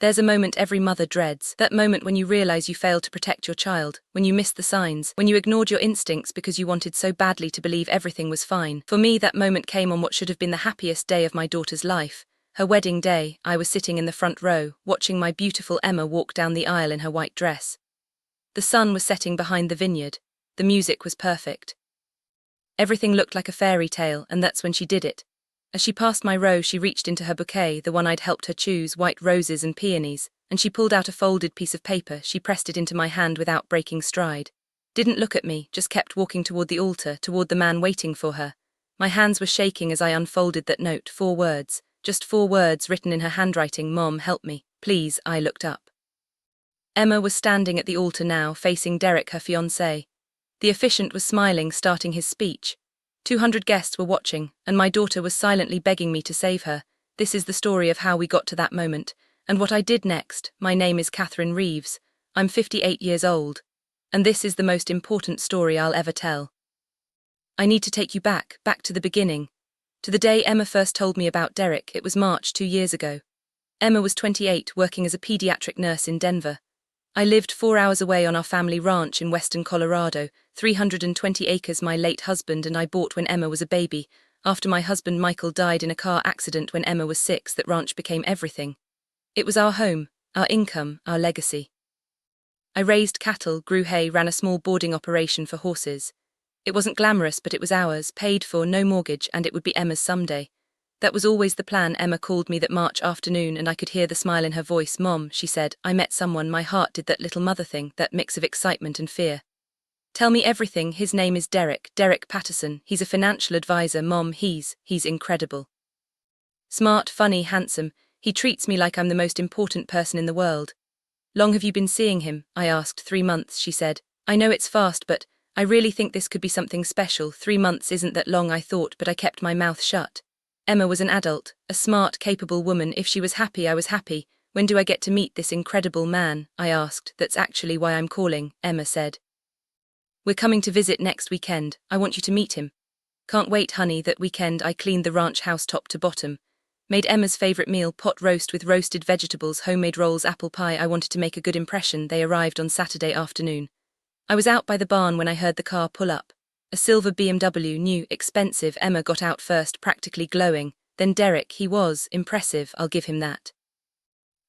There's a moment every mother dreads, that moment when you realize you failed to protect your child, when you missed the signs, when you ignored your instincts because you wanted so badly to believe everything was fine. For me, that moment came on what should have been the happiest day of my daughter's life. Her wedding day. I was sitting in the front row, watching my beautiful Emma walk down the aisle in her white dress. The sun was setting behind the vineyard. The music was perfect. Everything looked like a fairy tale, and that's when she did it. As she passed my row, she reached into her bouquet, the one I'd helped her choose, white roses and peonies, and she pulled out a folded piece of paper. She pressed it into my hand without breaking stride. Didn't look at me, just kept walking toward the altar, toward the man waiting for her. My hands were shaking as I unfolded that note, 4 words, just 4 words written in her handwriting, "Mom, help me, please." I looked up. Emma was standing at the altar now, facing Derek, her fiancé. The officiant was smiling, starting his speech. 200 guests were watching, and my daughter was silently begging me to save her. This is the story of how we got to that moment, and what I did next. My name is Catherine Reeves. I'm 58 years old. And this is the most important story I'll ever tell. I need to take you back to the beginning. To the day Emma first told me about Derek. It was March 2 years ago. Emma was 28, working as a pediatric nurse in Denver. I lived 4 hours away on our family ranch in western Colorado, 320 acres my late husband and I bought when Emma was a baby. After my husband Michael died in a car accident when Emma was 6, that ranch became everything. It was our home, our income, our legacy. I raised cattle, grew hay, ran a small boarding operation for horses. It wasn't glamorous, but it was ours, paid for, no mortgage, and it would be Emma's someday. That was always the plan. Emma called me that March afternoon and I could hear the smile in her voice. "Mom," she said, "I met someone." My heart did that little mother thing, that mix of excitement and fear. "Tell me everything." "His name is Derek Patterson. He's a financial advisor." "Mom, he's incredible. Smart, funny, handsome. He treats me like I'm the most important person in the world." "Long have you been seeing him?" I asked. 3 months, she said. "I know it's fast, but I really think this could be something special." 3 months isn't that long, I thought, but I kept my mouth shut. Emma was an adult, a smart, capable woman. If she was happy, I was happy. "When do I get to meet this incredible man?" I asked. "That's actually why I'm calling," Emma said. "We're coming to visit next weekend. I want you to meet him." "Can't wait, honey." That weekend I cleaned the ranch house top to bottom. Made Emma's favorite meal, pot roast with roasted vegetables, homemade rolls, apple pie. I wanted to make a good impression. They arrived on Saturday afternoon. I was out by the barn when I heard the car pull up. A silver BMW, new, expensive. Emma got out first, practically glowing. Then Derek. He was impressive, I'll give him that.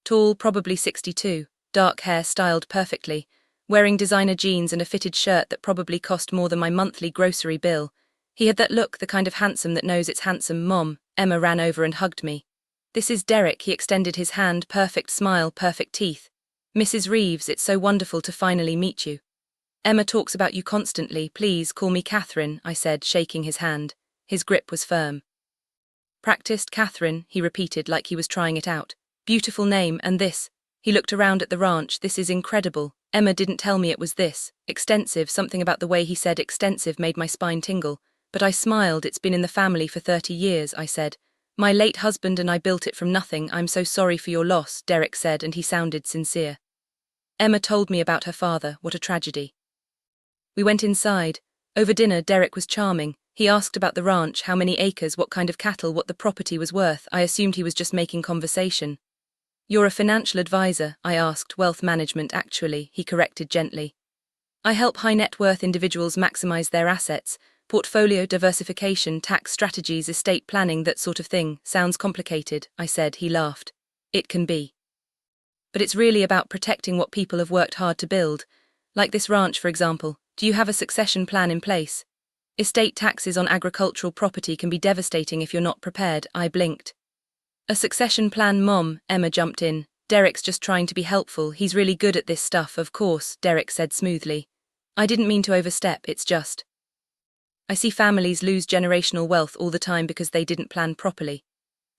Tall, probably 62, dark hair styled perfectly, wearing designer jeans and a fitted shirt that probably cost more than my monthly grocery bill. He had that look, the kind of handsome that knows it's handsome. "Mom." Emma ran over and hugged me. "This is Derek." He extended his hand, perfect smile, perfect teeth. "Mrs. Reeves, it's so wonderful to finally meet you. Emma talks about you constantly. Please call me Catherine," I said, shaking his hand. His grip was firm. "Practiced Catherine," he repeated like he was trying it out. "Beautiful name, and this." He looked around at the ranch. "This is incredible. Emma didn't tell me it was this extensive." Something about the way he said extensive made my spine tingle, but I smiled. "It's been in the family for 30 years, I said. "My late husband and I built it from nothing." "I'm so sorry for your loss," Derek said, and he sounded sincere. Emma told me about her father. What a tragedy. We went inside. Over dinner, Derek was charming. He asked about the ranch, how many acres, what kind of cattle, what the property was worth. I assumed he was just making conversation. "You're a financial advisor," I asked. "Wealth management, actually," he corrected gently. "I help high net worth individuals maximize their assets, portfolio diversification, tax strategies, estate planning, that sort of thing." "Sounds complicated," I said. He laughed. "It can be. But it's really about protecting what people have worked hard to build. Like this ranch, for example. Do you have a succession plan in place? Estate taxes on agricultural property can be devastating if you're not prepared." I blinked. "A succession plan, Mom," Emma jumped in. "Derek's just trying to be helpful. He's really good at this stuff." "Of course," Derek said smoothly. "I didn't mean to overstep, it's just I see families lose generational wealth all the time because they didn't plan properly.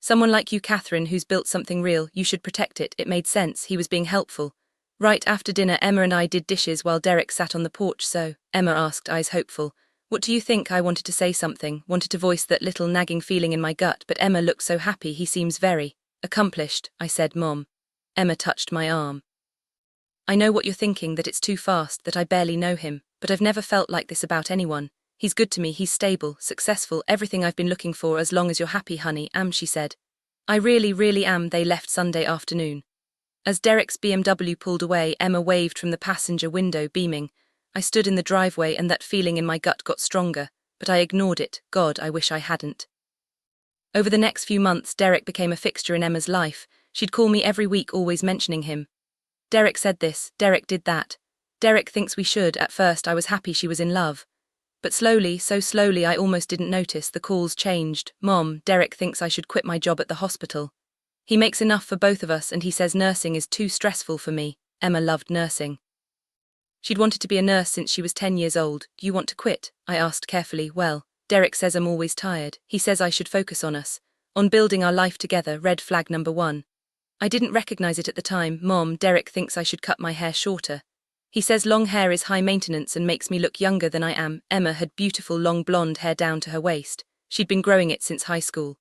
Someone like you, Catherine, who's built something real, you should protect it." It made sense. He was being helpful. Right after dinner, Emma and I did dishes while Derek sat on the porch. "So," Emma asked, eyes hopeful, "what do you think?" I wanted to say something, wanted to voice that little nagging feeling in my gut, but Emma looked so happy. "He seems very accomplished," I said. "Mom." Emma touched my arm. "I know what you're thinking, that it's too fast, that I barely know him, but I've never felt like this about anyone. He's good to me, he's stable, successful, everything I've been looking for. As long as you're happy, honey." "She said. "I really am." They left Sunday afternoon. As Derek's BMW pulled away, Emma waved from the passenger window, beaming. I stood in the driveway and that feeling in my gut got stronger, but I ignored it. God, I wish I hadn't. Over the next few months, Derek became a fixture in Emma's life. She'd call me every week, always mentioning him. Derek said this, Derek did that. Derek thinks we should. At first I was happy she was in love. But slowly, so slowly I almost didn't notice, the calls changed. Mom, Derek thinks I should quit my job at the hospital. He makes enough for both of us and he says nursing is too stressful for me. Emma loved nursing. She'd wanted to be a nurse since she was 10 years old. Do you want to quit? I asked carefully. Well, Derek says I'm always tired. He says I should focus on us. On building our life together. Red flag number 1. I didn't recognize it at the time. Mom, Derek thinks I should cut my hair shorter. He says long hair is high maintenance and makes me look younger than I am. Emma had beautiful long blonde hair down to her waist. She'd been growing it since high school.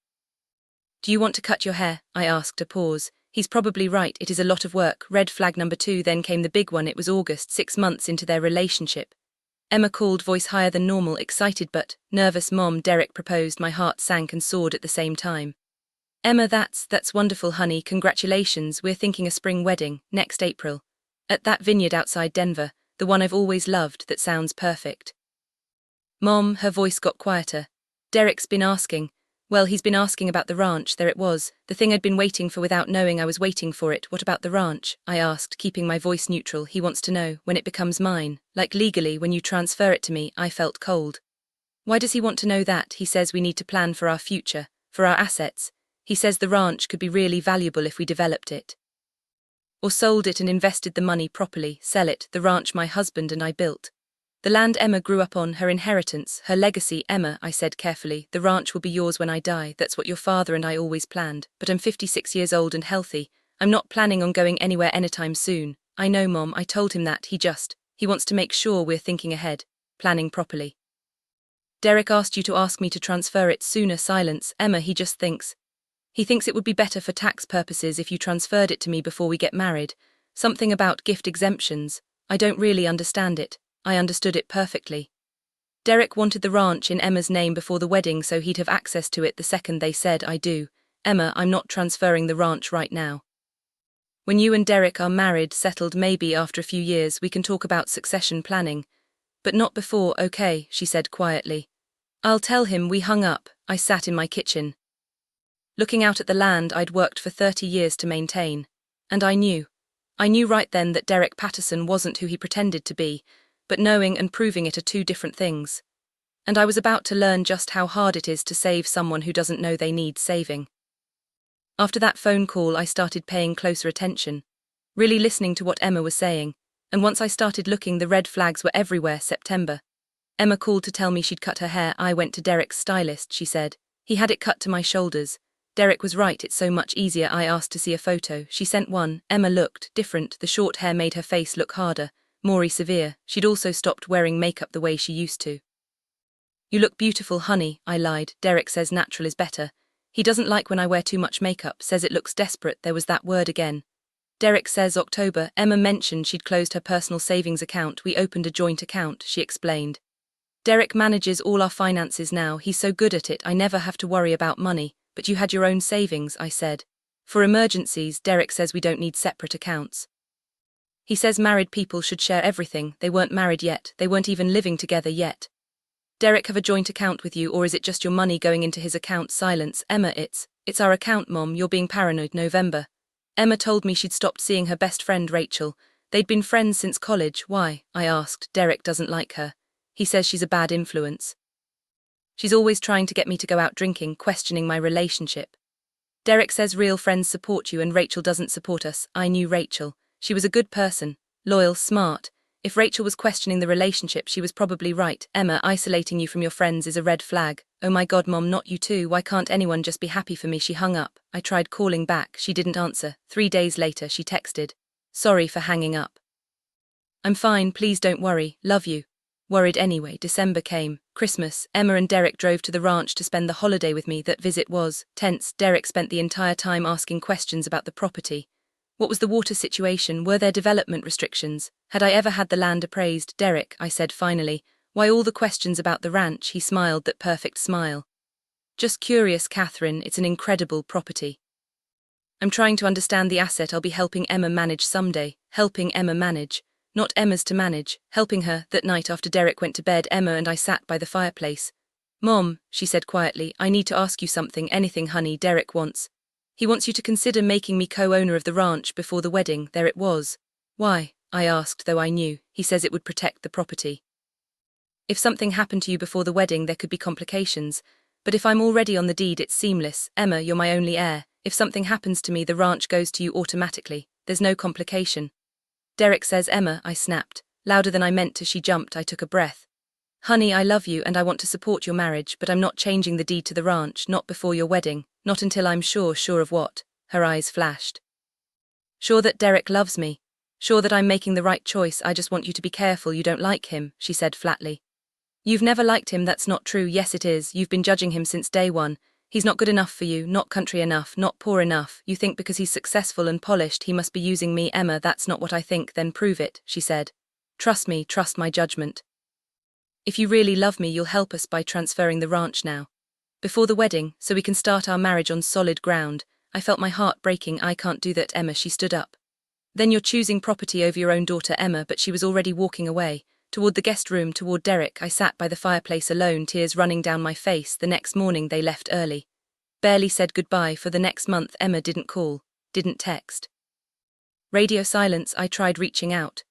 Do you want to cut your hair? I asked. A pause. He's probably right, it is a lot of work. Red flag number 2. Then came the big one. It was August, 6 months into their relationship. Emma called, voice higher than normal, excited but nervous. Mom, Derek proposed. My heart sank and soared at the same time. Emma, that's wonderful, honey. Congratulations. We're thinking a spring wedding, next April. At that vineyard outside Denver, the one I've always loved. That sounds perfect. Mom, her voice got quieter. Derek's been asking. Well, he's been asking about the ranch. There it was, the thing I'd been waiting for without knowing I was waiting for it. What about the ranch? I asked, keeping my voice neutral. He wants to know, when it becomes mine, like legally, when you transfer it to me. I felt cold. Why does he want to know that? He says we need to plan for our future, for our assets. He says the ranch could be really valuable if we developed it. Or sold it and invested the money properly. Sell it, the ranch my husband and I built. The land Emma grew up on, her inheritance, her legacy. Emma, I said carefully, the ranch will be yours when I die. That's what your father and I always planned. But I'm 56 years old and healthy. I'm not planning on going anywhere anytime soon. I know, Mom, I told him that. He wants to make sure we're thinking ahead, planning properly. Derek asked you to ask me to transfer it sooner. Silence. Emma, he thinks it would be better for tax purposes if you transferred it to me before we get married. Something about gift exemptions. I don't really understand it. I understood it perfectly. Derek wanted the ranch in Emma's name before the wedding so he'd have access to it the second they said I do. Emma, I'm not transferring the ranch right now. When you and Derek are married, settled, maybe after a few years, we can talk about succession planning. But not before, okay, she said quietly. I'll tell him. We hung up. I sat in my kitchen, looking out at the land I'd worked for 30 years to maintain. And I knew right then that Derek Patterson wasn't who he pretended to be, but knowing and proving it are two different things. And I was about to learn just how hard it is to save someone who doesn't know they need saving. After that phone call, I started paying closer attention, really listening to what Emma was saying, and once I started looking, the red flags were everywhere. September. Emma called to tell me she'd cut her hair. I went to Derek's stylist, she said. He had it cut to my shoulders. Derek was right, it's so much easier. I asked to see a photo. She sent one. Emma looked different. The short hair made her face look harder, more severe. She'd also stopped wearing makeup the way she used to. You look beautiful, honey, I lied. Derek says natural is better. He doesn't like when I wear too much makeup, says it looks desperate. There was that word again. Derek says October. Emma mentioned she'd closed her personal savings account. We opened a joint account, she explained. Derek manages all our finances now. He's so good at it, I never have to worry about money. But you had your own savings, I said. For emergencies. Derek says we don't need separate accounts. He says married people should share everything. They weren't married yet. They weren't even living together yet. Derek have a joint account with you, or is it just your money going into his account? Silence. Emma, it's our account, Mom. You're being paranoid. November. Emma told me she'd stopped seeing her best friend Rachel. They'd been friends since college. Why? I asked. Derek doesn't like her. He says she's a bad influence. She's always trying to get me to go out drinking, questioning my relationship. Derek says real friends support you and Rachel doesn't support us. I knew Rachel. She was a good person, loyal, smart. If Rachel was questioning the relationship, she was probably right. Emma, isolating you from your friends is a red flag. Oh my God, Mom, not you too. Why can't anyone just be happy for me? She hung up. I tried calling back. She didn't answer. 3 days later, she texted. Sorry for hanging up. I'm fine, please don't worry. Love you. Worried anyway. December came. Christmas. Emma and Derek drove to the ranch to spend the holiday with me. That visit was tense. Derek spent the entire time asking questions about the property. What was the water situation? Were there development restrictions? Had I ever had the land appraised? Derek, I said finally. Why all the questions about the ranch? He smiled that perfect smile. Just curious, Catherine. It's an incredible property. I'm trying to understand the asset I'll be helping Emma manage someday. Helping Emma manage. Not Emma's to manage. Helping her. That night after Derek went to bed, Emma and I sat by the fireplace. Mom, she said quietly, I need to ask you something. Anything, honey, Derek wants. He wants you to consider making me co-owner of the ranch before the wedding. There it was. Why? I asked, though I knew. He says it would protect the property. If something happened to you before the wedding, there could be complications. But if I'm already on the deed, it's seamless. Emma, you're my only heir. If something happens to me, the ranch goes to you automatically. There's no complication. Derek says, Emma, I snapped. Louder than I meant to. She jumped. I took a breath. Honey, I love you and I want to support your marriage, but I'm not changing the deed to the ranch, not before your wedding, not until I'm sure. Sure of what? Her eyes flashed. Sure that Derek loves me. Sure that I'm making the right choice. I just want you to be careful you don't like him, she said flatly. You've never liked him. That's not true. Yes, it is. You've been judging him since day one. He's not good enough for you, not country enough, not poor enough. You think because he's successful and polished he must be using me. Emma, that's not what I think. Then prove it, she said. Trust me, trust my judgment. If you really love me, you'll help us by transferring the ranch now. Before the wedding, so we can start our marriage on solid ground. I felt my heart breaking. I can't do that, Emma. She stood up. Then you're choosing property over your own daughter, Emma, but she was already walking away. Toward the guest room, toward Derek. I sat by the fireplace alone, tears running down my face. The next morning they left early. Barely said goodbye. For the next month Emma didn't call, didn't text. Radio silence. I tried reaching out.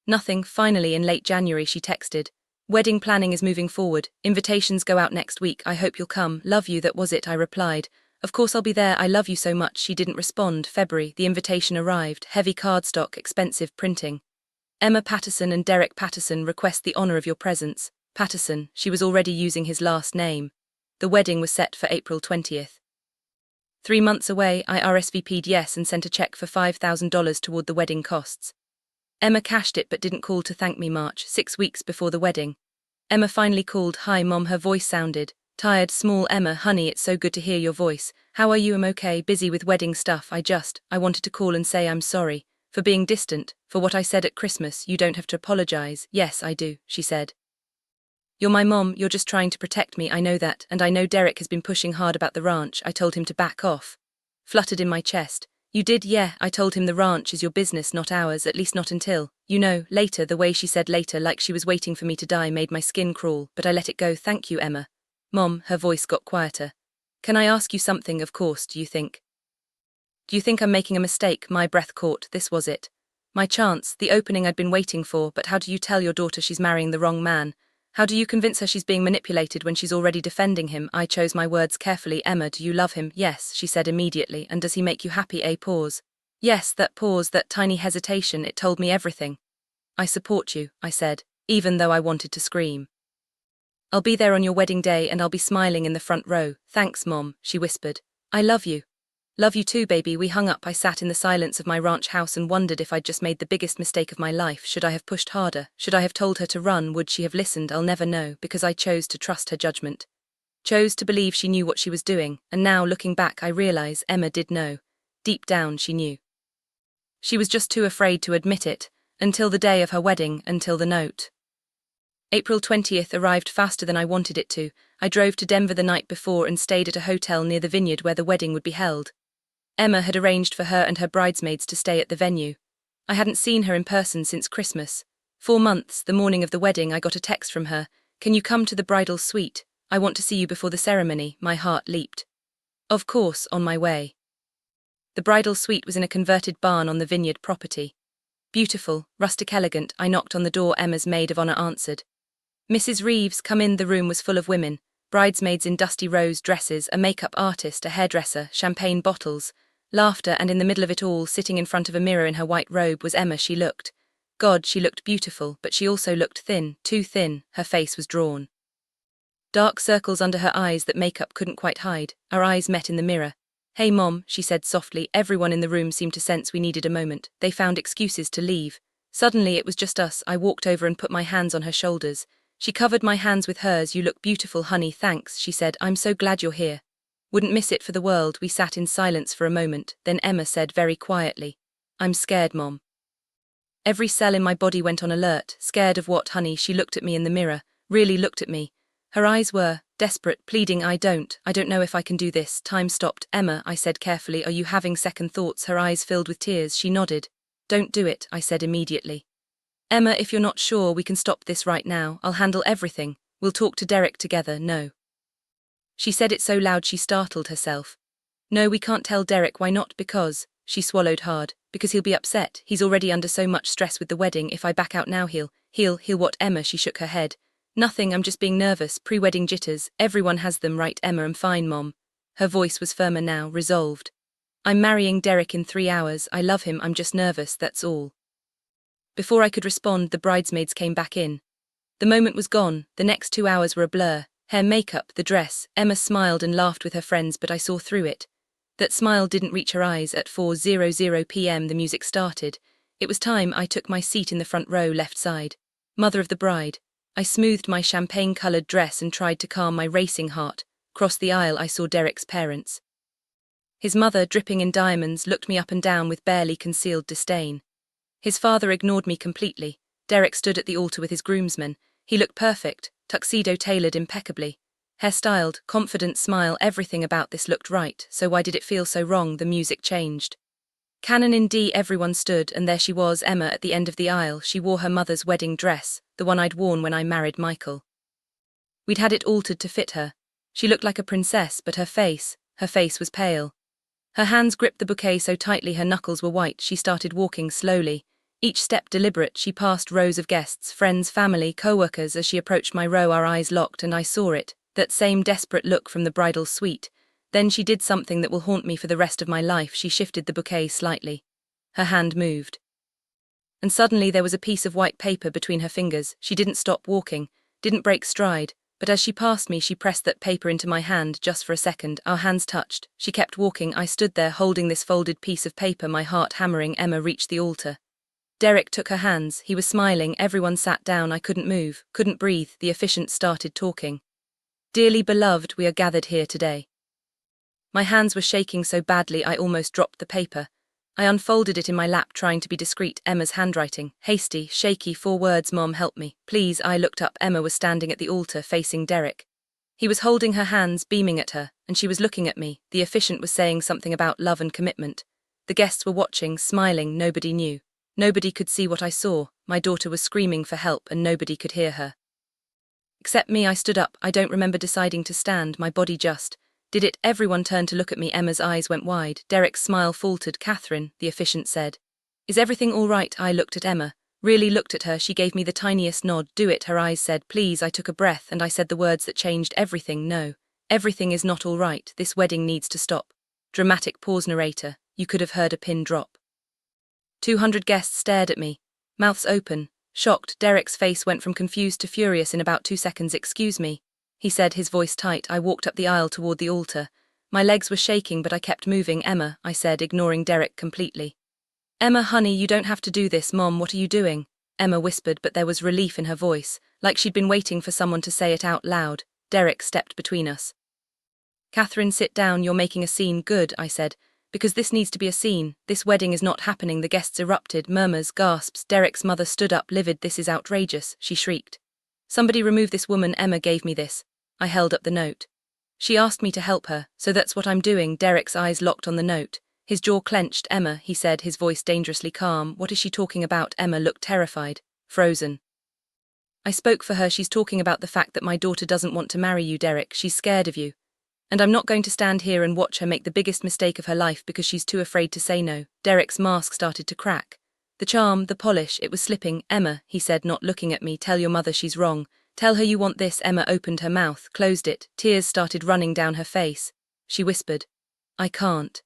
Nothing. Finally in late January she texted. Wedding planning is moving forward. Invitations go out next week. I hope you'll come. Love you. That was it. I replied. Of course I'll be there. I love you so much. She didn't respond. February. The invitation arrived. Heavy cardstock, expensive printing. Emma Patterson and Derek Patterson request the honor of your presence. Patterson. She was already using his last name. The wedding was set for April 20th. 3 months away. I RSVP'd yes and sent a check for $5,000 toward the wedding costs. Emma cashed it but didn't call to thank me. March, 6 weeks before the wedding. Emma finally called. Hi, Mom. Her voice sounded tired, small. Emma, honey, it's so good to hear your voice. How are you? I'm okay, busy with wedding stuff. I wanted to call and say I'm sorry. For being distant, for what I said at Christmas. You don't have to apologize. Yes, I do, she said. You're my mom, you're just trying to protect me. I know that, and I know Derek has been pushing hard about the ranch. I told him to back off. Fluttered in my chest. You did? Yeah, I told him the ranch is your business, not ours, at least not until, later. The way she said later, like she was waiting for me to die, made my skin crawl, but I let it go. Thank you, Emma. Mom, her voice got quieter. Can I ask you something? Of course. Do you think I'm making a mistake? My breath caught. This was it. My chance, the opening I'd been waiting for. But how do you tell your daughter she's marrying the wrong man? How do you convince her she's being manipulated when she's already defending him? I chose my words carefully. Emma, do you love him? Yes, she said immediately. And does he make you happy? A pause. Yes, that pause, that tiny hesitation, it told me everything. I support you, I said, even though I wanted to scream. I'll be there on your wedding day and I'll be smiling in the front row. Thanks, Mom, she whispered. I love you. Love you too, baby. We hung up. I sat in the silence of my ranch house and wondered if I'd just made the biggest mistake of my life. Should I have pushed harder? Should I have told her to run? Would she have listened? I'll never know, because I chose to trust her judgment. Chose to believe she knew what she was doing, and now, looking back, I realize Emma did know. Deep down, she knew. She was just too afraid to admit it, until the day of her wedding, until the note. April 20th arrived faster than I wanted it to. I drove to Denver the night before and stayed at a hotel near the vineyard where the wedding would be held. Emma had arranged for her and her bridesmaids to stay at the venue. I hadn't seen her in person since Christmas. 4 months, the morning of the wedding, I got a text from her. Can you come to the bridal suite? I want to see you before the ceremony. My heart leaped. Of course, on my way. The bridal suite was in a converted barn on the vineyard property. Beautiful, rustic, elegant. I knocked on the door. Emma's maid of honor answered. Mrs. Reeves, come in. The room was full of women. Bridesmaids in dusty rose dresses, a makeup artist, a hairdresser, champagne bottles, laughter, and in the middle of it all, sitting in front of a mirror in her white robe, was Emma. She looked beautiful, but she also looked thin, too thin. Her face was drawn. Dark circles under her eyes that makeup couldn't quite hide. Our eyes met in the mirror. Hey, Mom, she said softly. Everyone in the room seemed to sense we needed a moment. They found excuses to leave. Suddenly it was just us. I walked over and put my hands on her shoulders. She covered my hands with hers. You look beautiful, honey. Thanks, she said. I'm so glad you're here. Wouldn't miss it for the world. We sat in silence for a moment. Then Emma said very quietly, I'm scared, Mom. Every cell in my body went on alert. Scared of what, honey? She looked at me in the mirror, really looked at me. Her eyes were desperate, pleading, I don't know if I can do this. Time stopped. Emma, I said carefully, are you having second thoughts? Her eyes filled with tears. She nodded. Don't do it, I said immediately. Emma, if you're not sure, we can stop this right now. I'll handle everything. We'll talk to Derek together. No. She said it so loud she startled herself. No, we can't tell Derek. Why not? Because, she swallowed hard, because he'll be upset. He's already under so much stress with the wedding. If I back out now, he'll what? Emma, she shook her head. Nothing, I'm just being nervous. Pre-wedding jitters. Everyone has them, right? Emma, I'm fine, Mom. Her voice was firmer now, resolved. I'm marrying Derek in 3 hours. I love him. I'm just nervous, that's all. Before I could respond, the bridesmaids came back in. The moment was gone. The next 2 hours were a blur. Hair, makeup, the dress. Emma smiled and laughed with her friends, but I saw through it. That smile didn't reach her eyes. At 4:00 p.m. the music started. It was time. I took my seat in the front row, left side. Mother of the bride. I smoothed my champagne-coloured dress and tried to calm my racing heart. Across the aisle I saw Derek's parents. His mother, dripping in diamonds, looked me up and down with barely concealed disdain. His father ignored me completely. Derek stood at the altar with his groomsmen. He looked perfect, tuxedo tailored impeccably. Hairstyled, confident smile, everything about this looked right, so why did it feel so wrong? The music changed. Canon in D, everyone stood, and there she was, Emma, at the end of the aisle. She wore her mother's wedding dress, the one I'd worn when I married Michael. We'd had it altered to fit her. She looked like a princess, but her face was pale. Her hands gripped the bouquet so tightly her knuckles were white. She started walking slowly, each step deliberate. She passed rows of guests, friends, family, co-workers. As she approached my row, our eyes locked, and I saw it, that same desperate look from the bridal suite. Then she did something that will haunt me for the rest of my life. She shifted the bouquet slightly. Her hand moved. And suddenly there was a piece of white paper between her fingers. She didn't stop walking, didn't break stride, but as she passed me, she pressed that paper into my hand just for a second. Our hands touched. She kept walking. I stood there holding this folded piece of paper, my heart hammering. Emma reached the altar. Derek took her hands. He was smiling. Everyone sat down. I couldn't move, couldn't breathe. The officiant started talking. Dearly beloved, we are gathered here today. My hands were shaking so badly I almost dropped the paper. I unfolded it in my lap, trying to be discreet. Emma's handwriting, hasty, shaky, 4 words, Mom, help me, please. I looked up. Emma was standing at the altar, facing Derek. He was holding her hands, beaming at her, and she was looking at me. The officiant was saying something about love and commitment. The guests were watching, smiling. Nobody knew. Nobody could see what I saw. My daughter was screaming for help, and nobody could hear her. Except me. I stood up. I don't remember deciding to stand. My body just did it. Everyone turned to look at me. Emma's eyes went wide. Derek's smile faltered. Catherine, the officiant said. Is everything all right? I looked at Emma. Really looked at her. She gave me the tiniest nod. Do it, her eyes said. Please. I took a breath and I said the words that changed everything. No. Everything is not all right. This wedding needs to stop. Dramatic pause. Narrator. You could have heard a pin drop. 200 guests stared at me, mouths open, shocked. Derek's face went from confused to furious in about 2 seconds. Excuse me, he said, his voice tight. I walked up the aisle toward the altar. My legs were shaking, but I kept moving. Emma, I said, ignoring Derek completely. Emma, honey, you don't have to do this. Mom, what are you doing? Emma whispered, but there was relief in her voice, like she'd been waiting for someone to say it out loud. Derek stepped between us. Catherine, sit down. You're making a scene. Good, I said. Because this needs to be a scene. This wedding is not happening. The guests erupted, murmurs, gasps. Derek's mother stood up, livid. This is outrageous, she shrieked. Somebody remove this woman. Emma gave me this. I held up the note. She asked me to help her, so that's what I'm doing. Derek's eyes locked on the note. His jaw clenched. Emma, he said, his voice dangerously calm. What is she talking about? Emma looked terrified, frozen. I spoke for her. She's talking about the fact that my daughter doesn't want to marry you, Derek. She's scared of you. And I'm not going to stand here and watch her make the biggest mistake of her life because she's too afraid to say no. Derek's mask started to crack. The charm, the polish, it was slipping. Emma, he said, not looking at me, tell your mother she's wrong. Tell her you want this. Emma opened her mouth, closed it. Tears started running down her face. She whispered, I can't.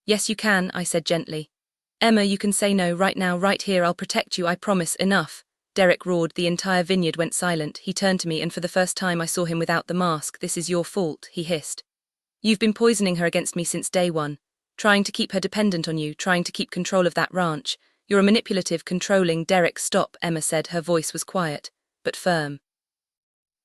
Yes, you can, I said gently. Emma, you can say no right now, right here. I'll protect you, I promise. Enough. Derek roared. The entire vineyard went silent. He turned to me, and for the first time I saw him without the mask. This is your fault, he hissed. You've been poisoning her against me since day one. Trying to keep her dependent on you, trying to keep control of that ranch. You're a manipulative, controlling. Derek, stop, Emma said. Her voice was quiet, but firm.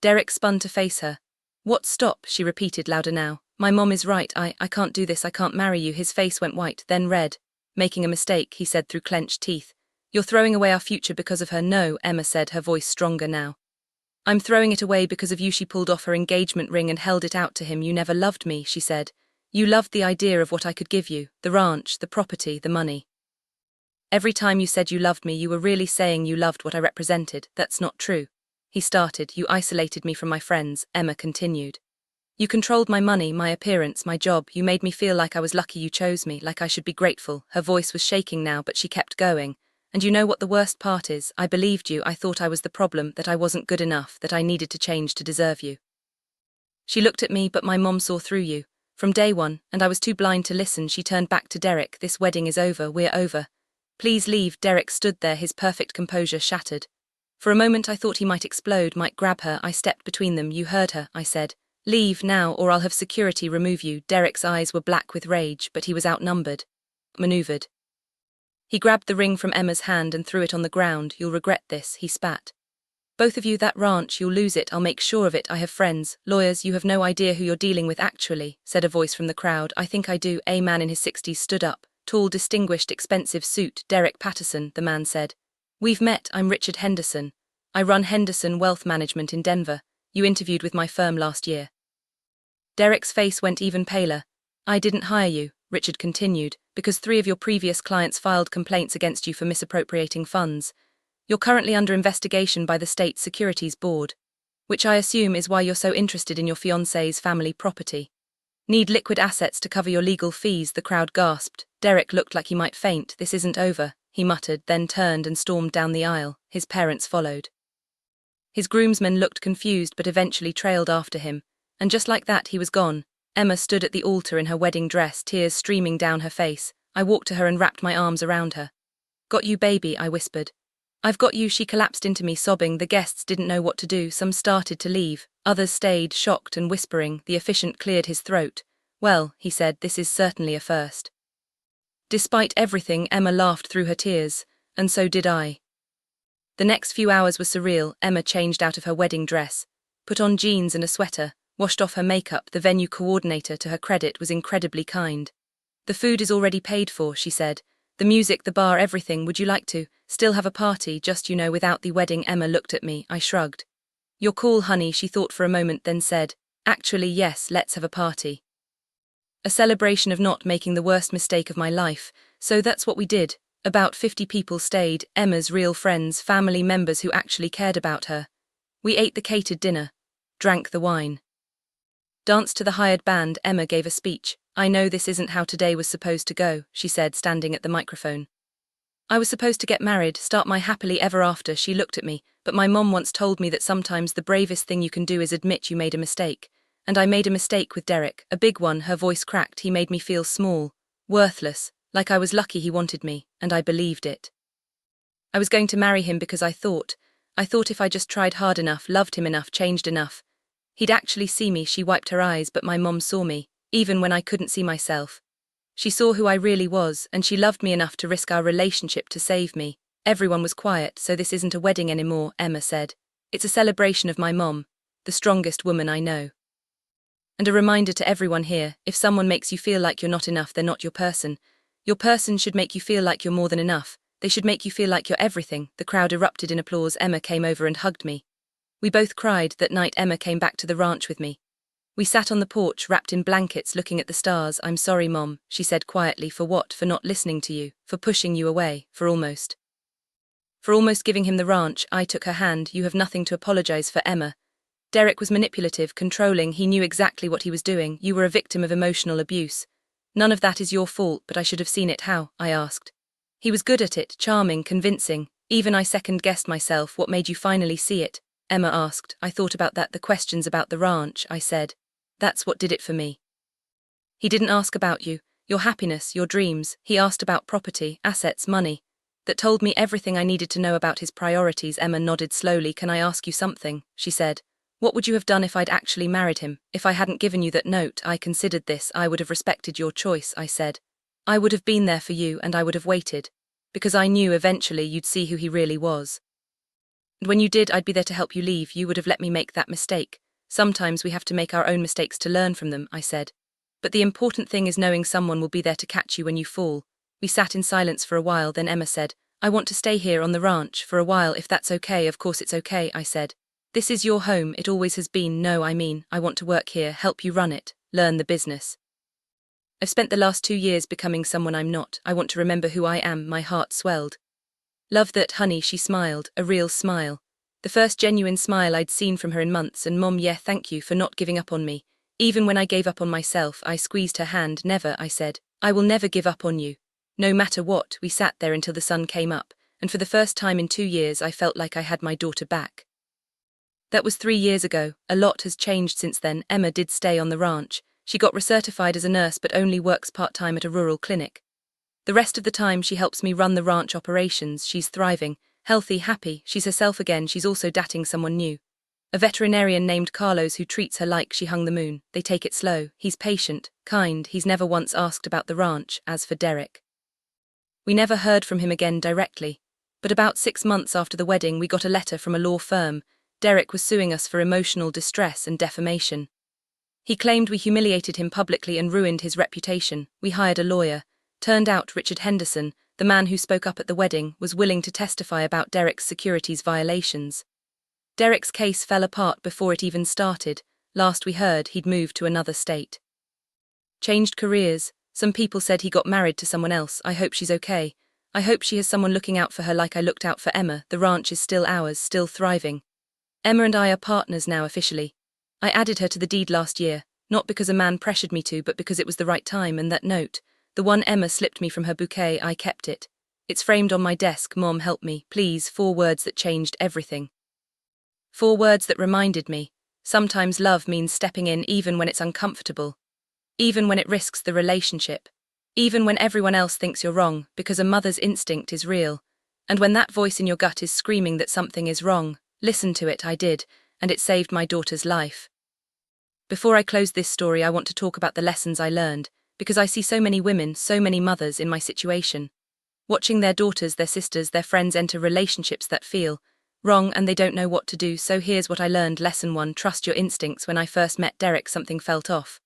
Derek spun to face her. What, stop? She repeated louder now. My mom is right. I can't do this. I can't marry you. His face went white, then red. Making a mistake, he said through clenched teeth. You're throwing away our future because of her. No, Emma said, her voice stronger now. I'm throwing it away because of you. She pulled off her engagement ring and held it out to him. You never loved me, she said. You loved the idea of what I could give you, the ranch, the property, the money. Every time you said you loved me, you were really saying you loved what I represented. That's not true. He started. You isolated me from my friends, Emma continued. You controlled my money, my appearance, my job. You made me feel like I was lucky you chose me, like I should be grateful. Her voice was shaking now, but she kept going. And you know what the worst part is? I believed you. I thought I was the problem, that I wasn't good enough, that I needed to change to deserve you. She looked at me, but my mom saw through you. From day one, and I was too blind to listen. She turned back to Derek. This wedding is over. We're over. Please leave. Derek stood there, his perfect composure shattered. For a moment I thought he might explode, might grab her. I stepped between them. You heard her, I said. Leave now, or I'll have security remove you. Derek's eyes were black with rage, but he was outnumbered. Maneuvered. He grabbed the ring from Emma's hand and threw it on the ground. You'll regret this, he spat. Both of you, that ranch, you'll lose it. I'll make sure of it. I have friends, lawyers. You have no idea who you're dealing with actually, said a voice from the crowd. I think I do. A man in his 60s stood up. Tall, distinguished, expensive suit. Derek Patterson, the man said. We've met. I'm Richard Henderson. I run Henderson Wealth Management in Denver. You interviewed with my firm last year. Derek's face went even paler. I didn't hire you, Richard continued, because 3 of your previous clients filed complaints against you for misappropriating funds. You're currently under investigation by the State Securities Board, which I assume is why you're so interested in your fiancé's family property. Need liquid assets to cover your legal fees, the crowd gasped. Derek looked like he might faint. This isn't over, he muttered, then turned and stormed down the aisle. His parents followed. His groomsmen looked confused but eventually trailed after him. And just like that, he was gone. Emma stood at the altar in her wedding dress, tears streaming down her face. I walked to her and wrapped my arms around her. Got you, baby, I whispered. I've got you. She collapsed into me, sobbing. The guests didn't know what to do. Some started to leave. Others stayed, shocked and whispering. The officiant cleared his throat. Well, he said, this is certainly a first. Despite everything, Emma laughed through her tears, and so did I. The next few hours were surreal. Emma changed out of her wedding dress, put on jeans and a sweater, washed off her makeup. The venue coordinator, to her credit, was incredibly kind. The food is already paid for, she said. The music, the bar, everything. Would you like to still have a party, just, without the wedding? Emma looked at me. I shrugged. You're cool, honey. She thought for a moment, then said, actually, yes, let's have a party. A celebration of not making the worst mistake of my life. So that's what we did. About 50 people stayed, Emma's real friends, family members who actually cared about her. We ate the catered dinner, drank the wine, danced to the hired band. Emma gave a speech. I know this isn't how today was supposed to go, she said, standing at the microphone. I was supposed to get married, start my happily ever after. She looked at me, but my mom once told me that sometimes the bravest thing you can do is admit you made a mistake. And I made a mistake with Derek, a big one. Her voice cracked. He made me feel small, worthless, like I was lucky he wanted me, and I believed it. I was going to marry him because I thought if I just tried hard enough, loved him enough, changed enough, he'd actually see me. She wiped her eyes, but my mom saw me, even when I couldn't see myself. She saw who I really was, and she loved me enough to risk our relationship to save me. Everyone was quiet. So this isn't a wedding anymore, Emma said. It's a celebration of my mom, the strongest woman I know. And a reminder to everyone here, if someone makes you feel like you're not enough, they're not your person. Your person should make you feel like you're more than enough. They should make you feel like you're everything. The crowd erupted in applause. Emma came over and hugged me. We both cried. That night Emma came back to the ranch with me. We sat on the porch, wrapped in blankets, looking at the stars. I'm sorry, Mom, she said quietly. For what? For not listening to you, for pushing you away, for almost giving him the ranch. I took her hand. You have nothing to apologize for, Emma. Derek was manipulative, controlling. He knew exactly what he was doing. You were a victim of emotional abuse. None of that is your fault, but I should have seen it. How? I asked. He was good at it, charming, convincing. Even I second-guessed myself. What made you finally see it? Emma asked. I thought about that. The questions about the ranch, I said. That's what did it for me. He didn't ask about you, your happiness, your dreams. He asked about property, assets, money. That told me everything I needed to know about his priorities. Emma nodded slowly. Can I ask you something? She said. What would you have done if I'd actually married him? If I hadn't given you that note, I considered this. I would have respected your choice, I said. I would have been there for you, and I would have waited. Because I knew eventually you'd see who he really was. And when you did, I'd be there to help you leave. You would have let me make that mistake. Sometimes we have to make our own mistakes to learn from them, I said. But the important thing is knowing someone will be there to catch you when you fall. We sat in silence for a while, then Emma said, I want to stay here on the ranch for a while if that's okay. Of course it's okay, I said. This is your home, it always has been. No, I mean, I want to work here, help you run it, learn the business. I've spent the last 2 years becoming someone I'm not. I want to remember who I am. My heart swelled. Love that, honey, she smiled, a real smile. The first genuine smile I'd seen from her in months. And Mom, yeah, thank you for not giving up on me. Even when I gave up on myself, I squeezed her hand. Never, I said. I will never give up on you. No matter what. We sat there until the sun came up, and for the first time in 2 years I felt like I had my daughter back. That was 3 years ago. A lot has changed since then. Emma did stay on the ranch. She got recertified as a nurse but only works part-time at a rural clinic. The rest of the time she helps me run the ranch operations. She's thriving, healthy, happy. She's herself again. She's also dating someone new. A veterinarian named Carlos who treats her like she hung the moon. They take it slow. He's patient, kind. He's never once asked about the ranch. As for Derek, we never heard from him again directly. But about 6 months after the wedding we got a letter from a law firm. Derek was suing us for emotional distress and defamation. He claimed we humiliated him publicly and ruined his reputation. We hired a lawyer. Turned out Richard Henderson, the man who spoke up at the wedding, was willing to testify about Derek's securities violations. Derek's case fell apart before it even started. Last we heard, he'd moved to another state. Changed careers. Some people said he got married to someone else. I hope she's okay. I hope she has someone looking out for her like I looked out for Emma. The ranch is still ours, still thriving. Emma and I are partners now officially. I added her to the deed last year, not because a man pressured me to, but because it was the right time. And that note, the one Emma slipped me from her bouquet, I kept it. It's framed on my desk. Mom, help me, please. 4 words that changed everything. 4 words that reminded me. Sometimes love means stepping in even when it's uncomfortable. Even when it risks the relationship. Even when everyone else thinks you're wrong, because a mother's instinct is real. And when that voice in your gut is screaming that something is wrong, listen to it. I did, and it saved my daughter's life. Before I close this story, I want to talk about the lessons I learned, because I see so many women, so many mothers in my situation. Watching their daughters, their sisters, their friends enter relationships that feel wrong and they don't know what to do. So here's what I learned. Lesson 1, trust your instincts. When I first met Derek, something felt off.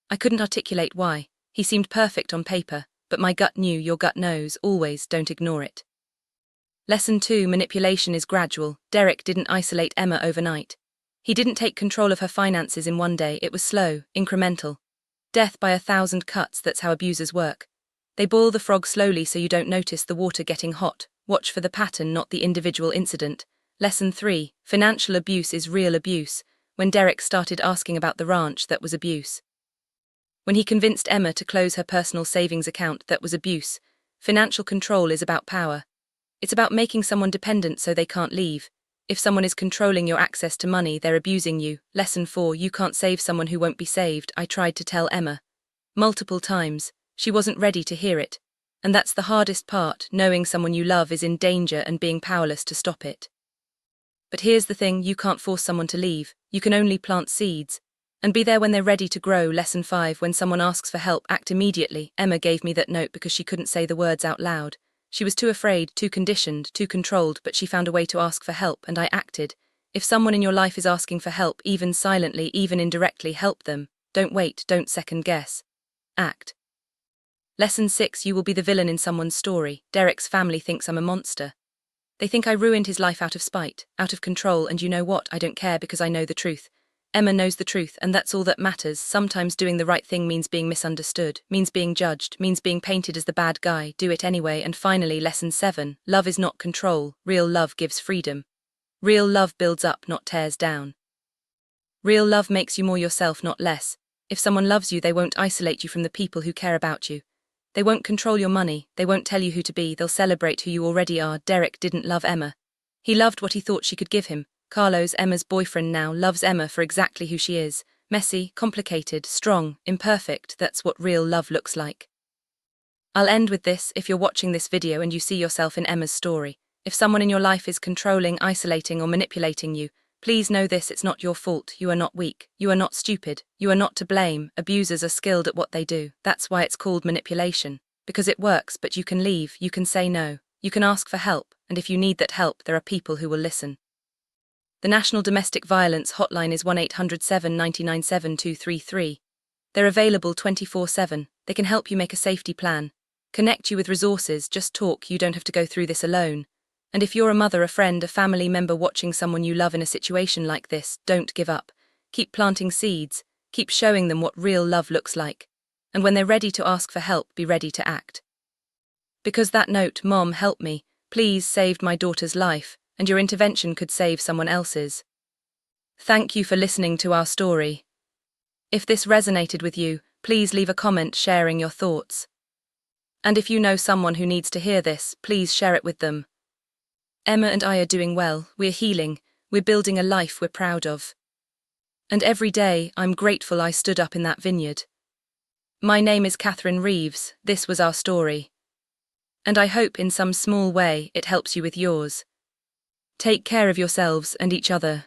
I couldn't articulate why. He seemed perfect on paper, but my gut knew. Your gut knows, always, don't ignore it. Lesson 2, manipulation is gradual. Derek didn't isolate Emma overnight. He didn't take control of her finances in one day. It was slow, incremental. Death by 1,000 cuts, that's how abusers work. They boil the frog slowly so you don't notice the water getting hot. Watch for the pattern, not the individual incident. Lesson 3, financial abuse is real abuse. When Derek started asking about the ranch, that was abuse. When he convinced Emma to close her personal savings account, that was abuse. Financial control is about power. It's about making someone dependent so they can't leave. If someone is controlling your access to money, they're abusing you. Lesson 4, you can't save someone who won't be saved. I tried to tell Emma multiple times. She wasn't ready to hear it. And that's the hardest part, knowing someone you love is in danger and being powerless to stop it. But here's the thing, you can't force someone to leave. You can only plant seeds. And be there when they're ready to grow. Lesson 5, when someone asks for help, act immediately. Emma gave me that note because she couldn't say the words out loud. She was too afraid, too conditioned, too controlled, but she found a way to ask for help, and I acted. If someone in your life is asking for help, even silently, even indirectly, help them. Don't wait, don't second guess. Act. Lesson 6, you will be the villain in someone's story. Derek's family thinks I'm a monster. They think I ruined his life out of spite, out of control, and you know what? I don't care because I know the truth. Emma knows the truth, and that's all that matters. Sometimes doing the right thing means being misunderstood, means being judged, means being painted as the bad guy. Do it anyway. And finally, lesson 7, love is not control. Real love gives freedom. Real love builds up, not tears down. Real love makes you more yourself, not less. If someone loves you, they won't isolate you from the people who care about you. They won't control your money, they won't tell you who to be, they'll celebrate who you already are. Derek didn't love Emma. He loved what he thought she could give him. Carlos, Emma's boyfriend now, loves Emma for exactly who she is. Messy, complicated, strong, imperfect. That's what real love looks like. I'll end with this. If you're watching this video and you see yourself in Emma's story, if someone in your life is controlling, isolating, or manipulating you, please know this, it's not your fault. You are not weak. You are not stupid. You are not to blame. Abusers are skilled at what they do. That's why it's called manipulation. Because it works, but you can leave, you can say no, you can ask for help, and if you need that help, there are people who will listen. The National Domestic Violence Hotline is 1-800-799-7233. They're available 24/7. They can help you make a safety plan, connect you with resources. Just talk, you don't have to go through this alone. And if you're a mother, a friend, a family member watching someone you love in a situation like this, don't give up. Keep planting seeds, keep showing them what real love looks like. And when they're ready to ask for help, be ready to act. Because that note, "Mom, help me, please," saved my daughter's life, and your intervention could save someone else's. Thank you for listening to our story. If this resonated with you, please leave a comment sharing your thoughts. And if you know someone who needs to hear this, please share it with them. Emma and I are doing well, we're healing, we're building a life we're proud of. And every day, I'm grateful I stood up in that vineyard. My name is Catherine Reeves, this was our story. And I hope in some small way it helps you with yours. Take care of yourselves and each other.